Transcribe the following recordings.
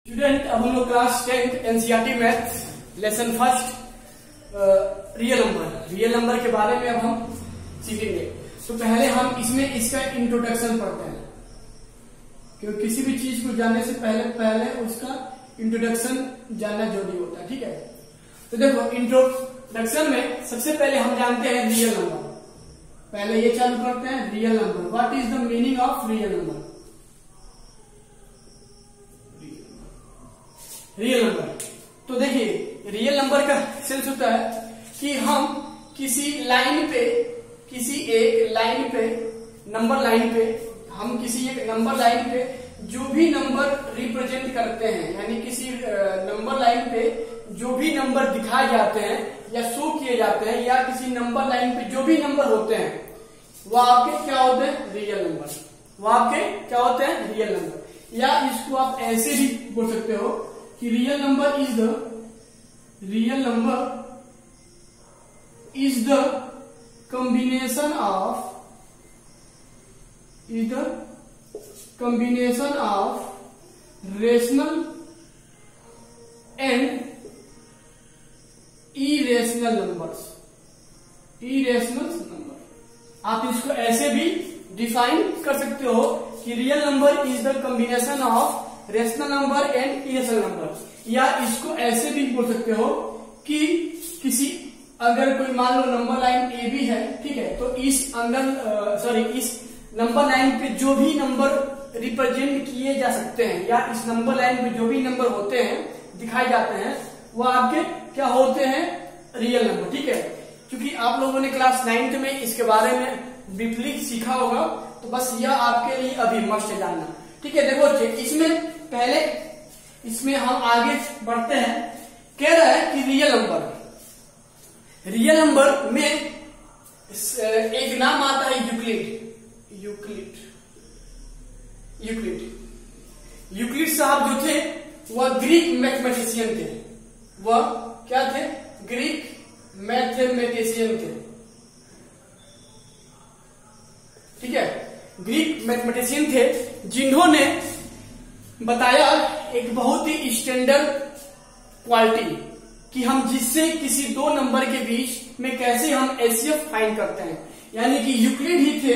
Student, अब हम लोग class 10 NCERT math lesson first real number के बारे में अब हम सीखेंगे। तो पहले हम इसमें इसका इंट्रोडक्शन पढ़ते हैं, क्योंकि किसी भी चीज को जानने से पहले उसका इंट्रोडक्शन जानना जरूरी होता है। ठीक है, तो देखो इंट्रोडक्शन में सबसे पहले हम जानते हैं रियल नंबर। पहले ये चालू करते हैं, real number. What is the meaning of real number? Real number, तो देखिए रियल नंबर का सेंस होता है कि हम किसी एक लाइन पे नंबर लाइन पे हम किसी एक नंबर लाइन पे जो भी नंबर रिप्रेजेंट करते हैं, यानी किसी नंबर लाइन पे जो भी नंबर दिखाए जाते हैं या शो किए जाते हैं, या किसी नंबर लाइन पे जो भी नंबर होते हैं वो आपके क्या होते हैं? Real number. वो आपके क्या होते हैं? Real number. या इसको आप ऐसे भी बोल सकते हो कि real number is the combination of rational and irrational numbers। आप इसको ऐसे भी डिफाइन कर सकते हो कि real number is the combination of rational number and irrational number. या इसको ऐसे भी बोल सकते हो कि किसी अगर कोई मान लो नंबर लाइन ए बी है, ठीक है, तो इस नंबर लाइन पे जो भी नंबर रिप्रेजेंट किए जा सकते हैं या इस नंबर लाइन पे जो भी नंबर होते हैं दिखाए जाते हैं वो आपके क्या होते हैं? Real number. ठीक है, क्योंकि आप लोगों ने क्लास 9th में इसके बारे में ब्रीफली सीखा होगा, तो बस यह आपके लिए अभी मस्ट है जानना। ठीक है, देखो इसमें हम आगे बढ़ते हैं। कह रहा है कि रियल नंबर में एक नाम आता है यूक्लिड साहब जो थे वह ग्रीक मैथमेटिशियन थे। वह क्या थे? ग्रीक मैथमेटिशियन थे। ठीक है, ग्रीक मैथमेटिशियन थे जिन्होंने बताया एक बहुत ही स्टैंडर्ड क्वालिटी कि हम जिससे किसी दो नंबर के बीच में कैसे हम एचसीएफ फाइंड करते हैं। यानी कि यूक्लिड ही थे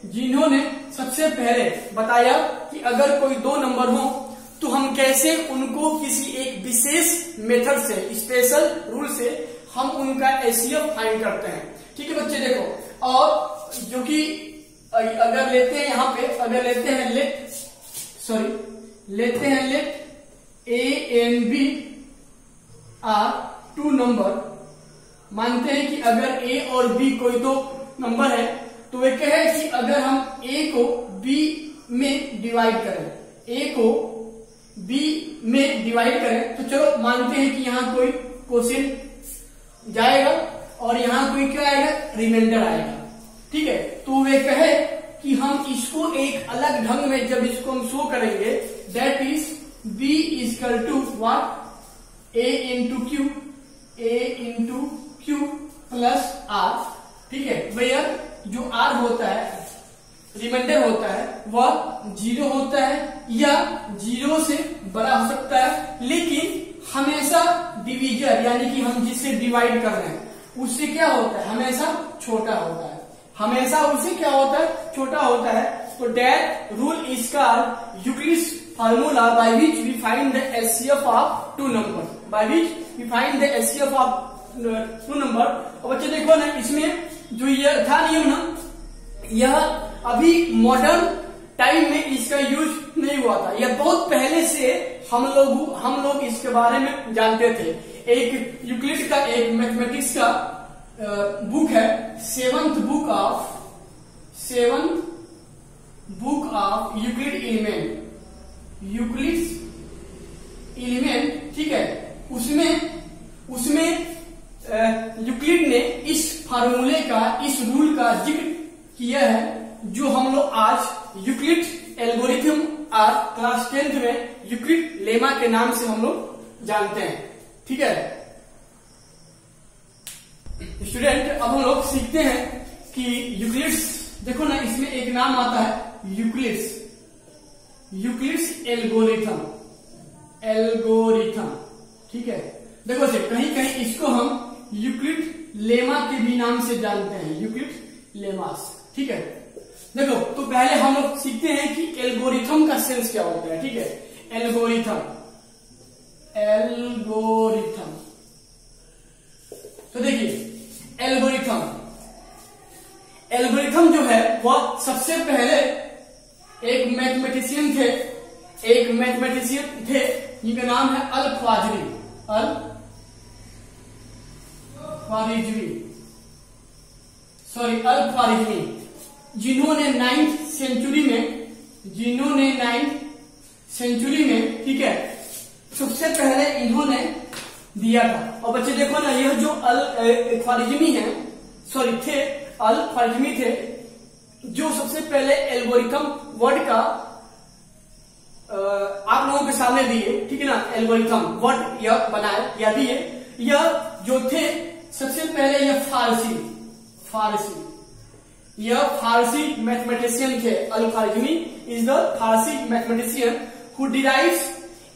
जिन्होंने सबसे पहले बताया कि अगर कोई दो नंबर हो तो हम कैसे उनको किसी एक विशेष मेथड से, स्पेशल रूल से हम उनका एचसीएफ फाइंड करते हैं। ठीक है बच्चे, देखो, और जो कि अगर लेते हैं यहाँ पे, अगर लेते हैं let A and B are two number. मानते हैं कि अगर ए और बी कोई दो नंबर है तो वे कहे कि अगर हम ए को बी में डिवाइड करें तो चलो मानते हैं कि यहाँ कोई क्वोशिएंट जाएगा और यहाँ कोई क्या आएगा? रिमाइंडर आएगा। ठीक है, तो वे कहे कि हम इसको एक अलग ढंग में जब इसको हम शो करेंगे, that is B is equal to what? A into Q plus R. ठीक है भैया, जो आर होता है, रिमाइंडर होता है, वह 0 होता है या 0 से बड़ा हो सकता है, लेकिन हमेशा डिवीजर यानी कि हम जिससे डिवाइड कर रहे हैं उससे क्या होता है? हमेशा छोटा होता है। हमेशा उससे क्या होता है? छोटा होता है। तो that rule is called Euclid's formula by which we find the HCF of two number. और बच्चे देखो ना, इसमें जो यह था नियम ना, यह अभी मॉडर्न टाइम में इसका यूज नहीं हुआ था। यह बहुत पहले से हम लोग इसके बारे में जानते थे। एक यूक्लिड का, एक मैथमेटिक्स का बुक है, seventh book of Euclid element. ठीक है, उसमें यूक्लिड ने इस फार्मूले का, इस रूल का जिक्र किया है जो हम लोग आज यूक्लिड एल्गोरिथम और क्लास 10th में यूक्लिड लेमा के नाम से हम लोग जानते हैं। ठीक है स्टूडेंट, अब हम लोग सीखते हैं कि यूक्लिड्स, देखो ना इसमें एक नाम आता है यूक्लिड्स एल्गोरिथम। एल्गोरिथम। ठीक है, देखो से कहीं कहीं इसको हम यूक्लिड लेमा के भी नाम से जानते हैं, यूक्लिड लेमास। ठीक है, देखो तो पहले हम लोग सीखते हैं कि एल्गोरिथम का सेंस क्या होता है। ठीक है, एल्गोरिथम, एल्गोरिथम। तो देखिए एल्गोरिथम, एल्गोरिथम जो है वह सबसे पहले एक मैथमेटिशियन थे, जिनका नाम है अल ख्वारिज़मी, अल ख्वारिज़मी, जिन्होंने 9th सेंचुरी में, ठीक है, सबसे पहले इन्होंने दिया था। और बच्चे देखो ना, यह जो अल ख्वारिज़मी थे, जो सबसे पहले एल्गोरिथम वर्ड का आप लोगों के सामने दिए। ठीक है ना, एल्गोरिथम वर्ड यह बनाए या दिए। यह जो थे सबसे पहले यह फारसी मैथमेटिशियन थे। Al Khwarizmi is the Farsi mathematician who derives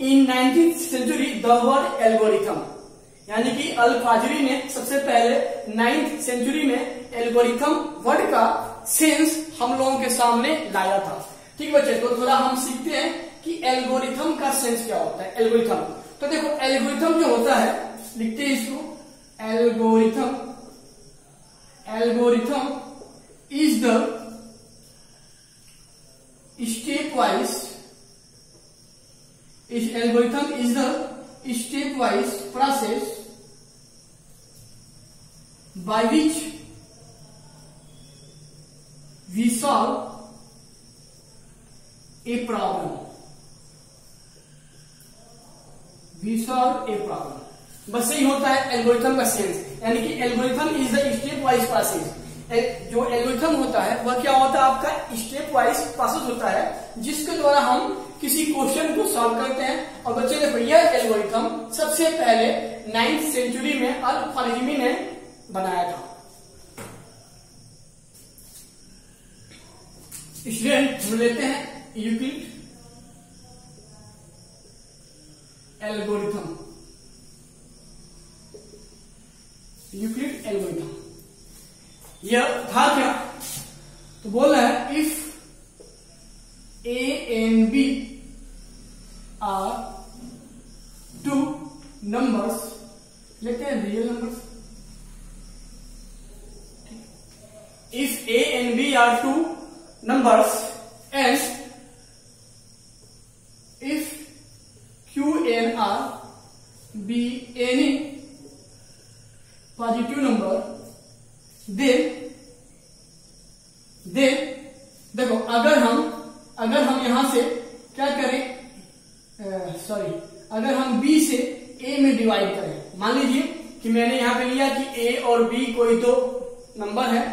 in 19th century the word algorithm. यानी कि अल ख्वारिज़मी ने सबसे पहले 9th सेंचुरी में एल्गोरिथम वर्ड का सेंस हम लोगों के सामने लाया था। ठीक बच्चे, तो थोड़ा हम सीखते हैं कि एल्गोरिथम का सेंस क्या होता है। एल्गोरिथम, तो देखो एल्गोरिथम जो होता है, लिखते हैं इसको, algorithm is the stepwise process by which we solve a problem. बस यही होता है एल्गोरिथम का सेंस। यानी कि algorithm is the step wise process. जो एल्गोरिथम होता है वह क्या होता है, आपका स्टेप वाइज प्रोसेस होता है, जिसके द्वारा हम किसी क्वेश्चन को सॉल्व करते हैं। और बच्चे देखो, यह एल्गोरिथम सबसे पहले 9th सेंचुरी में अल ख्वारिज़मी ने बनाया था। स्टूडेंट, हम लेते हैं यूक्लिड एल्गोरिथम। यह था क्या, तो बोल रहा है if A and B are two numbers, लेते हैं real numbers. If A and B are two numbers and if Q and R be any positive number, then देखो अगर हम यहां से क्या करें, अगर हम B से A में डिवाइड करें, मान लीजिए कि मैंने यहां पे लिया कि A और B कोई दो नंबर है,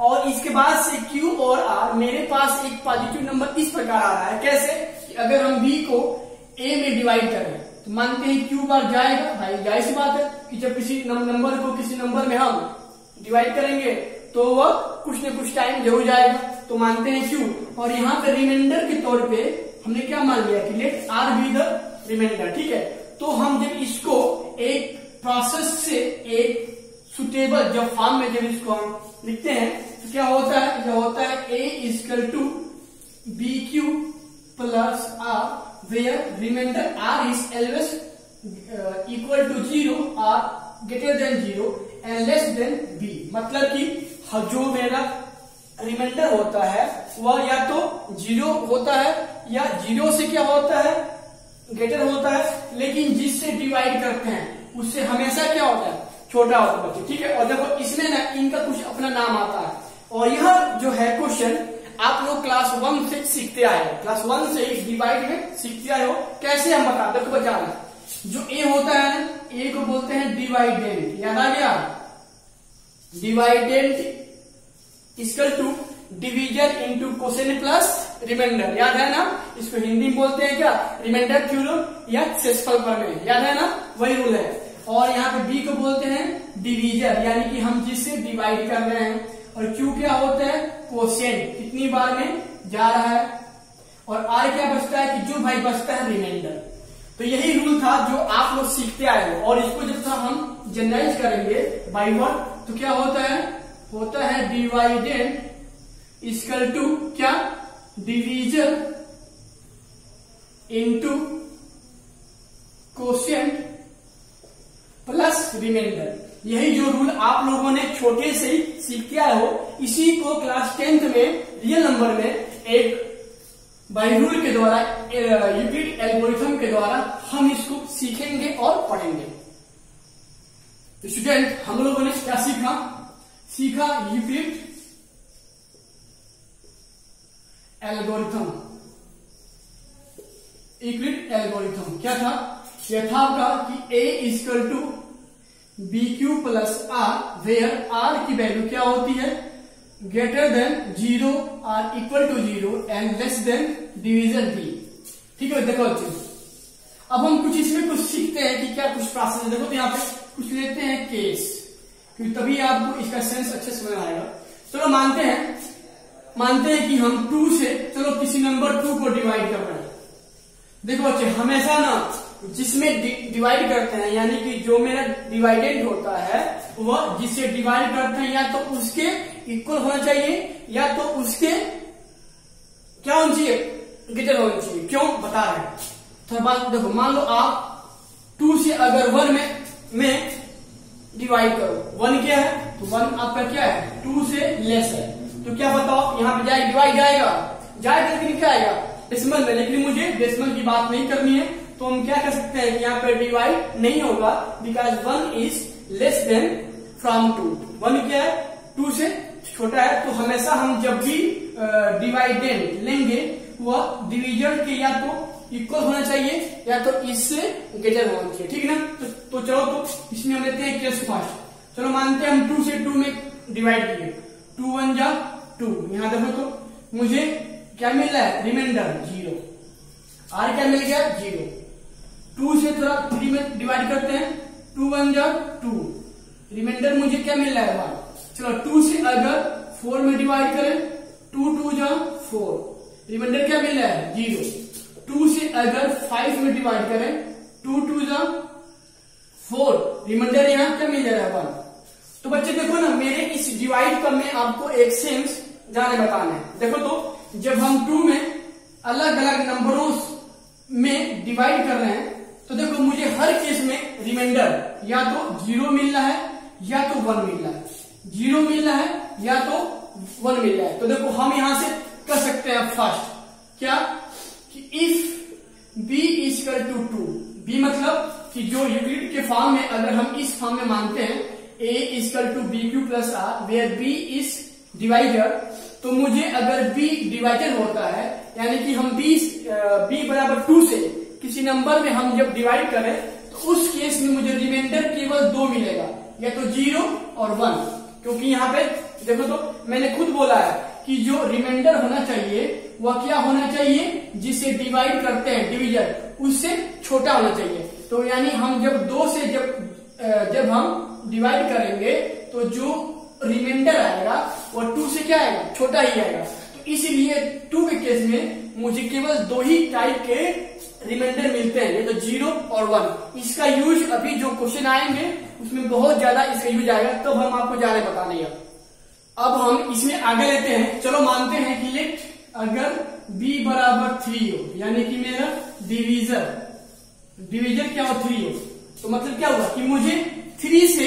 और इसके बाद से Q और R मेरे पास एक पॉजिटिव नंबर इस प्रकार आ रहा है। कैसे कि अगर हम B को A में डिवाइड करें तो मानते हैं Q बार जाएगा। भाई जाहिर सी बात है कि जब किसी नंबर को किसी नंबर में हम डिवाइड करेंगे तो वह कुछ न कुछ टाइम जरूर जाएगा, तो मानते हैं Q। और यहाँ पे रिमाइंडर के तौर पे हमने क्या मान लिया कि let R be the remainder. ठीक है, तो हम जब इसको एक प्रोसेस से एक सुटेबल जब फॉर्म में जब इसको हम लिखते हैं तो क्या होता है, यह होता है A equal to B Q plus R, where remainder R is always equal to 0 or greater than 0 and less than B। मतलब कि जो मेरा रिमाइंडर होता है वह या तो 0 होता है या 0 से क्या होता है, ग्रेटर होता है, लेकिन जिससे डिवाइड करते हैं उससे हमेशा क्या होता है, छोटा होता है बच्चे। ठीक है, और देखो इसमें ना इनका कुछ अपना नाम आता है। और यह जो है क्वेश्चन आप लोग क्लास 1 से सीखते आए हो, क्लास 1 से इस डिवाइड में सीखते आए हो। कैसे हम बता, देखो बचाना, जो A होता है ना, A को बोलते हैं डिवाइडेंट, याद आ गया, dividend equal to division into quotient plus remainder, याद है ना। इसको हिंदी में बोलते हैं क्या, रिमाइंडर थ्योरम या शेषफल प्रमेय, याद है ना, वही रूल है। और यहाँ पे B को बोलते हैं डिवीजर, यानी कि हम जिससे डिवाइड कर रहे हैं। और Q क्या होता है, क्वोशिएंट, कितनी बार में जा रहा है। और R क्या बचता है कि जो भाई बचता है रिमाइंडर। तो यही रूल था जो आप लोग सीखते आए हो, और इसको जब हम जनरलाइज करेंगे बाई वर्ड तो क्या होता है डिवाइडेड इक्वल टू क्या, division into quotient plus remainder. यही जो रूल आप लोगों ने छोटे से ही सीखते आए हो, इसी को क्लास 10th में रियल नंबर में एक बाई रूल के द्वारा, यूक्लिड एल्गोरिथम के द्वारा हम इसको सीखेंगे और पढ़ेंगे। तो स्टूडेंट, हम लोगों ने क्या सीखा यूक्लिड एल्गोरिथम क्या था? यह था आपका कि a equal to B Q plus R, where R की वैल्यू क्या होती है, greater than 0 or equal to 0 and less than division b। ठीक है, देखो अच्छे, अब हम कुछ इसमें कुछ सीखते हैं कि क्या कुछ प्रोसेस है। देखो तो यहाँ पे कुछ लेते हैं केस, क्योंकि तभी आपको इसका सेंस अच्छे से समझ आएगा। चलो मानते हैं कि हम 2 से चलो किसी नंबर 2 को डिवाइड कर रहे हैं। देखो बच्चे, हमेशा ना जिसमें डिवाइड करते हैं, यानी कि जो मेरा डिवाइडेंड होता है वह जिससे डिवाइड करते हैं या तो उसके इक्वल होना चाहिए या तो उसके क्या होना चाहिए, ग्रेटर होना चाहिए। क्यों बता रहे हैं, थोड़ा बात देखो। मान लो आप 2 से अगर 1 में डिवाइड करो, 1 क्या है तो 1 आपका क्या है, 2 से लेस है, तो क्या बताओ यहाँ पे जाए डिवाइड जाएगा लेकिन क्या आएगा, डेसिमल में। लेकिन मुझे डेसिमल की बात नहीं करनी है, तो हम क्या कर सकते हैं कि यहाँ पे डिवाइड नहीं होगा, because 1 is less than from 2। 1 क्या है, 2 से छोटा है। तो हमेशा हम जब भी डिवाइडेंड लेंगे वह डिवीजन के या तो इक्वल होना चाहिए या तो इससे ग्रेटर होना चाहिए। ठीक है ना। तो चलो, तो इसमें हम लेते हैं केस फर्स्ट। चलो मानते हैं हम 2 से 2 में डिवाइड किए, 2 1 जा 2। यहां देखो तो मुझे क्या मिल रहा है, रिमाइंडर 0, आर क्या मिल गया 0। 2 से थोड़ा 3 में डिवाइड करते हैं, 2 1 जा 2, रिमाइंडर मुझे क्या मिल रहा है 1। चलो 2 से अगर 4 में डिवाइड करें, 2 2 जा 4, रिमाइंडर क्या मिल रहा है 0। 2 से अगर 5 में डिवाइड करें, 2 2 जा 4, रिमाइंडर यहाँ क्या मिल रहा है 1। तो बच्चे देखो ना, मेरे इस डिवाइड का मैं आपको एक सेंस जाने बताना है। देखो तो जब हम 2 में अलग अलग नंबरों में डिवाइड कर रहे हैं, तो देखो मुझे हर केस में रिमाइंडर या तो 0 मिल रहा है या तो 1 मिल रहा है, 0 मिल रहा है या तो 1 मिल रहा है। तो देखो हम यहां से कर सकते हैं फर्स्ट क्या, कि if b equal to 2, b मतलब कि जो यूक्लिड के फॉर्म में अगर हम इस फॉर्म में मानते हैं a equal to B Q plus R, where b is divider, तो मुझे अगर b डिवाइडेड होता है, यानी कि हम b बराबर 2 से किसी नंबर में हम जब डिवाइड करें, तो उस केस में मुझे रिमाइंडर केवल 2 मिलेगा, या तो 0 और 1। क्योंकि यहाँ पे देखो तो मैंने खुद बोला है कि जो रिमाइंडर होना चाहिए वह क्या होना चाहिए, जिसे डिवाइड करते हैं डिवीजन, उससे छोटा होना चाहिए। तो यानी हम जब 2 से जब हम डिवाइड करेंगे तो जो रिमाइंडर आएगा वो 2 से क्या आएगा, छोटा ही आएगा। तो इसीलिए 2 के केस में मुझे केवल 2 ही टाइप के रिमाइंडर मिलते हैं, ये तो 0 और 1। इसका यूज अभी जो क्वेश्चन आएंगे उसमें बहुत ज्यादा इसका यूज आएगा, तब हम आपको ज्यादा बताने। अब हम इसमें आगे लेते हैं। चलो मानते हैं कि लेट अगर b बराबर 3 हो, यानी कि मेरा डिवीजन क्या हो 3 हो, तो मतलब क्या हुआ कि मुझे 3 से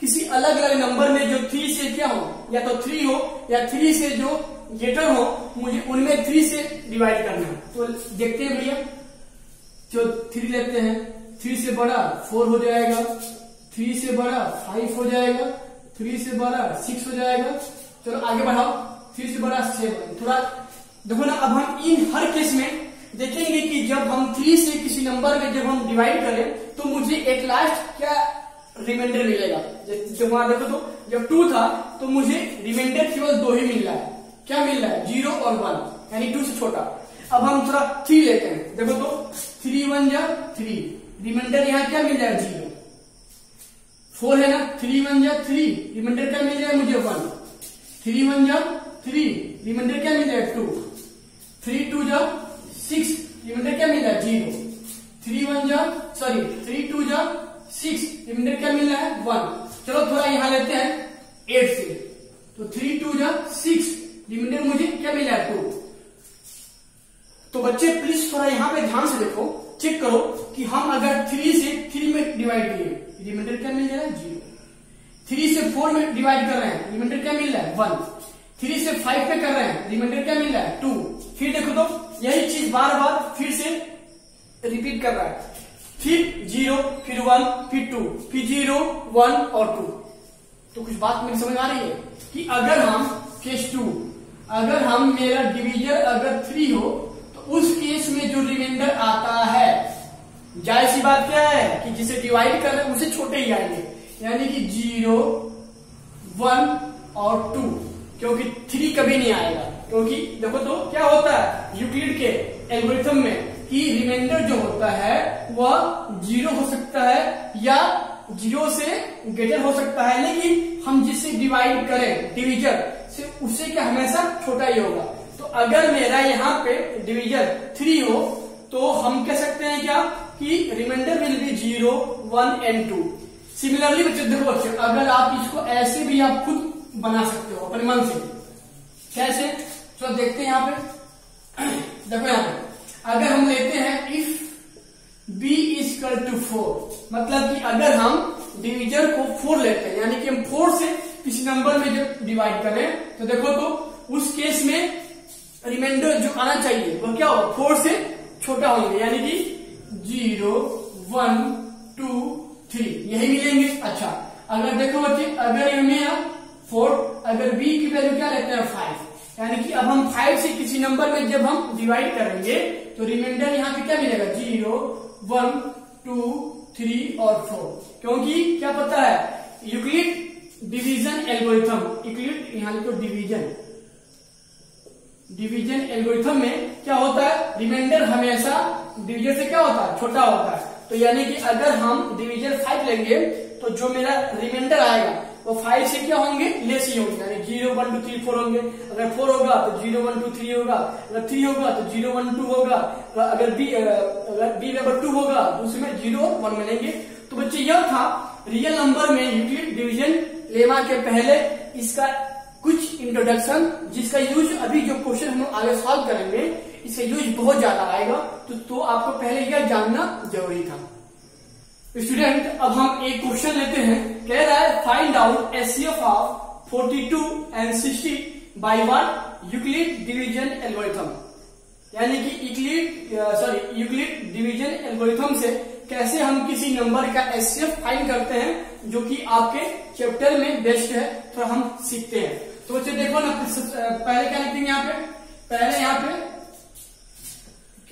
किसी अलग अलग नंबर में जो 3 से क्या हो, या तो 3 हो या 3 से जो ग्रेटर हो, मुझे उनमें 3 से डिवाइड करना है। तो देखते हैं भैया, जो 3 लेते हैं, 3 से बड़ा 4 हो जाएगा, 3 से बड़ा 5 हो जाएगा, 3 से बड़ा 6 हो जाएगा। चलो आगे बढ़ाओ, 3 से बड़ा 7। थोड़ा देखो ना, अब हम इन हर केस में देखेंगे कि जब हम 3 से किसी नंबर में जब हम डिवाइड करें तो मुझे एक लास्ट क्या रिमाइंडर मिलेगा। जब वहां देखो तो जब 2 था तो मुझे रिमाइंडर केवल 2 ही मिल रहा है। क्या मिल रहा है, 0 और 1, यानी 2 से छोटा। अब हम थोड़ा 3 लेते हैं, देखो तो 3 1 जा 3, रिमाइंडर यहाँ क्या मिल रहा है 0। 4 है ना, 3 1 जा 3, रिमाइंडर क्या मिल रहा है मुझे 1। 3 1 जा 3, रिमाइंडर क्या मिल रहा है 2। 3 2 जा 6, रिमाइंडर क्या मिल रहा है 0। 3 2 जा 6, रिमाइंडर क्या मिल रहा है 1। चलो थोड़ा यहां लेते हैं 8 से, तो 3 2 जा 6, रिमाइंडर मुझे क्या मिल रहा है 2। तो बच्चे प्लीज थोड़ा यहाँ पे ध्यान से देखो, चेक करो कि हम अगर 3 से 3 में डिवाइड किए, रिमाइंडर क्या मिल रहा है 0। 3 से 4 में डिवाइड कर रहे हैं, रिमाइंडर क्या मिल रहा है 1। 3 से 5 में कर रहे हैं, रिमाइंडर क्या मिल रहा है 2। फिर देखो तो यही चीज बार बार फिर से रिपीट कर रहा है, फिर 0, फिर 1, फिर 2, फिर 0, 1 और 2। तो कुछ बात मेरी समझ आ रही है कि अगर हम केस 2, अगर हम मेरा डिवीजर अगर 3 हो तो उस केस में जो रिमाइंडर आता है, जाहिर सी बात क्या है कि जिसे डिवाइड कर रहे हैं उसे छोटे ही आएंगे, यानी कि 0, 1 और 2, क्योंकि 3 कभी नहीं आएगा। क्योंकि देखो तो क्या होता है यूक्लिड के एल्गोरिथम में कि रिमाइंडर जो होता है वह 0 हो सकता है या 0 से ग्रेटर हो सकता है, लेकिन हम जिससे डिवाइड करें डिवीजर से उससे क्या हमेशा छोटा ही होगा। तो अगर मेरा यहाँ पे डिवीजर 3 हो तो हम कह सकते हैं क्या कि remainder will be 0, 1 and 2। Similarly बच्चे देखो बच्चे, अगर आप इसको ऐसे भी आप खुद बना सकते हो अपने मन से, कैसे तो देखते हैं यहाँ पे। देखो यहाँ पे अगर हम लेते हैं इफ b इक्वल टू 4, मतलब कि अगर हम डिवीजर को 4 लेते हैं, यानी कि हम 4 से किसी नंबर में जब डिवाइड करें तो देखो तो उस केस में रिमाइंडर जो आना चाहिए वो क्या होगा 4 से छोटा होंगे, यानी कि 0, 1, 2, 3 यही मिलेंगे। अच्छा अगर देखो बच्चे, अगर हमें 4, अगर b की वैल्यू क्या लेते हैं 5, यानी कि अब हम 5 से किसी नंबर में जब हम डिवाइड करेंगे तो रिमाइंडर यहाँ पे क्या मिलेगा 0, 1, 2, 3 और 4। क्योंकि क्या पता है यूक्लिड डिवीजन एल्गोरिथम, यूक्लिड यहाँ लिखो डिवीजन एल्गोरिथम में क्या होता है रिमाइंडर हमेशा डिवीजर से क्या होता है छोटा होता है। तो यानी कि अगर हम डिवीजर 5 लेंगे तो जो मेरा रिमाइंडर आएगा वो 5 से क्या होंगे लेस ही होंगे, यानी 0, 1, 2, 3, 4 होंगे। अगर 4 होगा तो 0, 1, 2, 3 होगा, अगर 3 होगा तो 0, 1, 2 होगा, अगर b बराबर 2 होगा तो उसमें 0 और 1 मिलेंगे। तो बच्चे यह था रियल नंबर में यूक्लिड डिवीजन लेमा के पहले इसका कुछ इंट्रोडक्शन, जिसका यूज अभी जो क्वेश्चन हम आगे सॉल्व करेंगे इसका यूज बहुत ज्यादा आएगा, तो आपको पहले यह जानना जरूरी था। स्टूडेंट अब हम एक क्वेश्चन लेते हैं, कह रहा है find out HCF of 42 and 60 by one Euclid division algorithm, यानी कि यूक्लिड डिवीजन एल्गोरिथम से कैसे हम किसी नंबर का एचसीएफ फाइंड करते हैं, जो कि आपके चैप्टर में बेस्ट है, तो हम सीखते हैं। तो बच्चे देखो ना, पहले क्या लिखेंगे यहाँ पे, पहले यहाँ पे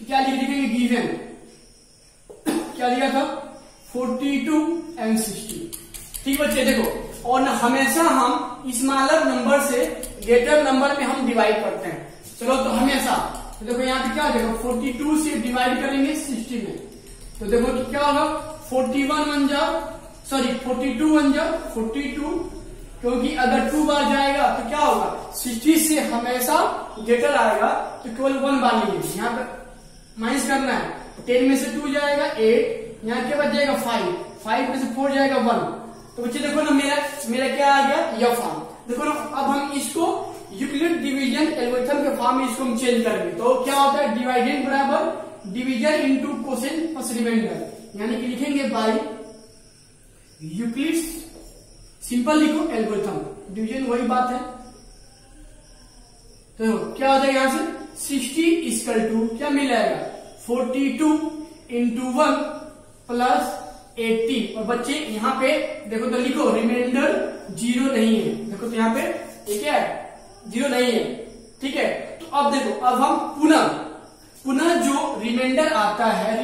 क्या लिखेंगे गिवन, क्या लिखा था 42 एंड 60। ठीक बच्चे देखो, और हमेशा हम स्मॉलर नंबर से ग्रेटर नंबर में हम डिवाइड करते हैं। चलो तो हमेशा तो देखो यहाँ पे क्या देखो 42 से डिवाइड करेंगे 60 में, तो देखो कि क्या होगा 42 1 जा 42, क्योंकि अगर 2 बार जाएगा तो क्या होगा 60 से हमेशा ग्रेटर आएगा, तो केवल 1 बार लेंगे। यहाँ पे माइनस करना है, 10 में से 2 जाएगा 8, यहाँ क्या बच जाएगा 5 में से 4 जाएगा 1। तो बच्चे देखो ना मेरा क्या आ गया यह फॉर्म। देखो ना अब हम इसको यूक्लिड डिवीजन एल्गोरिथम के फॉर्म में इसको हम चेंज करेंगे, तो क्या होता है डिवाइडेड बराबर division into quotient plus remainder, यानी कि लिखेंगे बाय यूक्लिड, सिंपल लिखो एल्गोरिथम, डिवीजन वही बात है। तो क्या हो जाएगा यहां से 60 इक्वल टू क्या मिल जाएगा 42 इंटू 1 प्लस 80। और बच्चे यहाँ पे देखो तो लिखो रिमाइंडर 0 नहीं है, देखो तो यहाँ पे ये क्या है 0 नहीं है, ठीक है। तो अब देखो अब हम पुनः जो रिमाइंडर आता है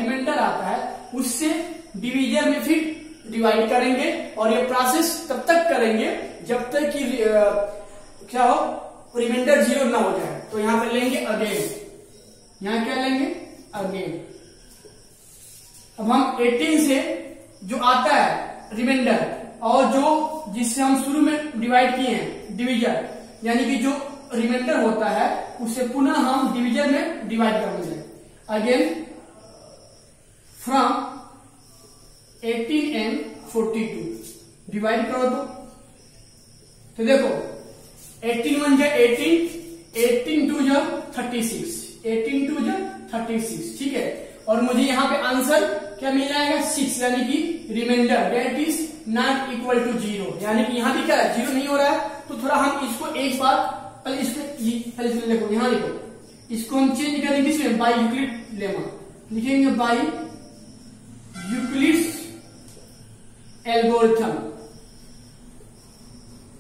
उससे डिवीजर में फिर डिवाइड करेंगे, और ये प्रोसेस तब तक करेंगे जब तक कि क्या हो रिमाइंडर 0 ना हो जाए। तो यहाँ पे लेंगे अगेन, यहाँ क्या लेंगे अगेन। अब हम 18 से जो आता है रिमाइंडर और जो जिससे हम शुरू में डिवाइड किए हैं डिवीजर, यानी कि जो रिमाइंडर होता है उसे पुनः हम डिवीजर में डिवाइड कर देंगे। अगेन फ्रॉम 18 and 42 डिवाइड करो तो देखो 18 1 जा 18, 18 2 जा 36, 18 2 जा 36, ठीक है। और मुझे यहाँ पे आंसर क्या मिल जाएगा 6, यानी कि remainder that is not equal to 0, यानी कि यहाँ भी क्या है 0 नहीं हो रहा है। तो थोड़ा हम इसको एक बार पहले इसको देखो, यहाँ देखो, इसको हम चेंज करेंगे इसमें बाई यूक्लिड लेमा, लिखेंगे बाई यूक्लिड्स एल्गोरिथम।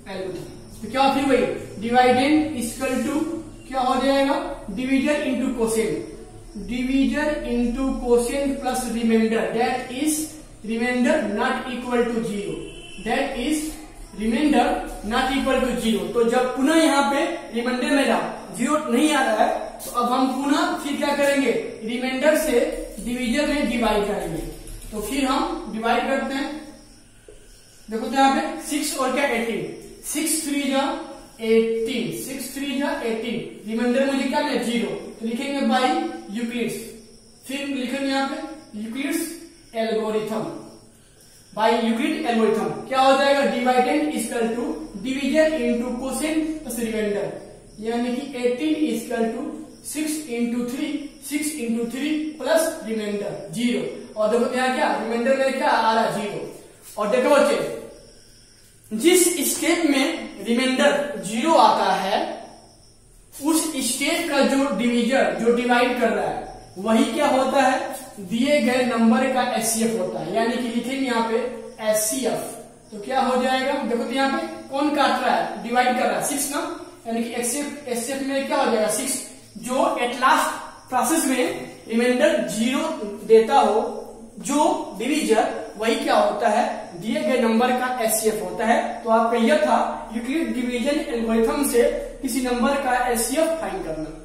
तो क्या फिर वही डिवाइडेंड इक्वल टू क्या हो जाएगा division into quotient, division into quotient plus remainder that is remainder not equal to 0, that is remainder not equal to 0। तो जब पुनः यहाँ पे रिमाइंडर मेरा 0 नहीं आ रहा है तो अब हम पुनः फिर क्या करेंगे रिमाइंडर से डिवीजन में डिवाइड करेंगे। तो फिर हम डिवाइड करते हैं, देखो तो यहाँ पे 6 और क्या 18, 6 3 जा 18, 6 3 जा 18, रिमाइंडर मुझे क्या मिला 0, तो लिखेंगे बाई यूक्लिड्स, फिर लिखेंगे यहाँ पे Euclid's algorithm, by Euclid algorithm क्या हो जाएगा dividend equal to division into quotient plus remainder, यानी कि 18 equal to 6 into 3, 6 into 3 plus remainder 0। और देखो यहाँ क्या रिमाइंडर में क्या आ रहा 0। और देखो बच्चे जिस स्टेप में रिमाइंडर 0 आता है उस स्टेप का जो डिवीजर जो डिवाइड कर रहा है वही क्या होता है दिए गए नंबर का एचसीएफ होता है, यानी कि लिखेंगे यहाँ पे एचसीएफ। तो क्या हो जाएगा देखो तो यहाँ पे कौन काट रहा है डिवाइड कर रहा है 6 ना, यानी कि एचसीएफ में क्या हो जाएगा 6, जो एट लास्ट प्रोसेस में रिमाइंडर 0 देता हो जो डिवीजर वही क्या होता है दिए गए नंबर का एचसीएफ होता है। तो आपका यह था यूक्लिड डिवीजन एल्गोरिथम से किसी नंबर का एचसीएफ फाइंड करना।